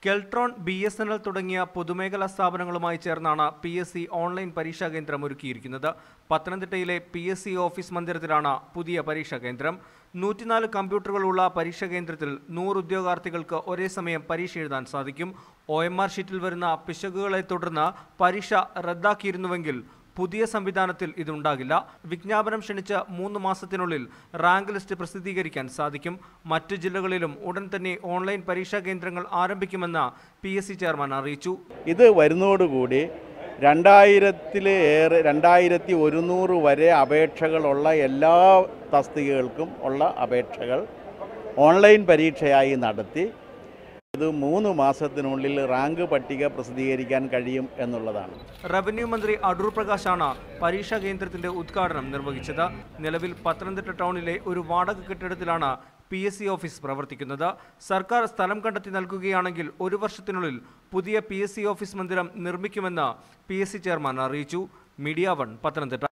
Keltron, BSNL തുടങ്ങിയ പൊതുമേഖലാ സ്ഥാപനങ്ങളുമായി ചേർന്നാണ് PSC ഓൺലൈൻ പരീക്ഷാ കേന്ദ്രം ഒരുക്കിയിരിക്കുന്നത്. പത്തനംതിട്ടയിലെ PSC ഓഫീസ് മന്ദിരത്തിലാണ് പുതിയ പരീക്ഷാ കേന്ദ്രം. 104 കമ്പ്യൂട്ടറുകളുള്ള പരീക്ഷാ കേന്ദ്രത്തിൽ 100 ഉദ്യോഗാർത്ഥികൾക്ക് ഒരേ സമയം പരീക്ഷ എഴുതാൻ സാധിക്കും. OMR ഷീറ്റിൽ വരുന്ന പിശകുകളെ തുടർന്ന് പരീക്ഷ റദ്ദാക്കിയിരുന്നുവെങ്കിൽ പുതിയ സംവിധാനത്തിൽ ഇതുണ്ടാകില്ല. വിജ്ഞാപനം ക്ഷണിച്ച് 3 മാസത്തിനുള്ളിൽ റാങ്ക് ലിസ്റ്റ് പ്രസിദ്ധീകരിക്കാൻ സാധിക്കും. മറ്റു ജില്ലകളിലും ഉടൻ തന്നെ ഓൺലൈൻ പരീക്ഷാ കേന്ദ്രങ്ങൾ ആരംഭിക്കുമെന്ന് PSC ചെയർമാൻ അറിയിച്ചു. ഇത് വരുന്നതോടുകൂടി 2100 വരെ അപേക്ഷകളുള്ള എല്ലാ തസ്തികകൾക്കും ഉള്ള അപേക്ഷകൾ ഓൺലൈൻ പരീക്ഷയായി നടത്തി ഇത് 3 മാസത്തിനുള്ളിൽ റാങ്ക് പട്ടിക പ്രസിദ്ധീകരിക്കാൻ കഴിയും എന്നുള്ളതാണ്. റവന്യൂ മന്ത്രി അടൂർ പ്രകാശാണ് പരീക്ഷാ കേന്ദ്രത്തിന്റെ ഉദ്ഘാടനം നിർവഹിച്ചത്. നിലവിൽ പത്തനംതിട്ട ടൗണിലെ ഒരു വാടക കെട്ടിടത്തിലാണ് PSC ഓഫീസ് പ്രവർത്തിക്കുന്നത്. സർക്കാർ സ്ഥലം കണ്ടെത്തി നൽകുകയാണെങ്കിൽ 1 വർഷത്തിനുള്ളിൽ പുതിയ PSC ഓഫീസ് മന്ദിരം നിർമ്മിക്കുമെന്ന് PSC ചെയർമാൻ അറിയിച്ചു. മീഡിയ 1 പത്തനംതിട്ട.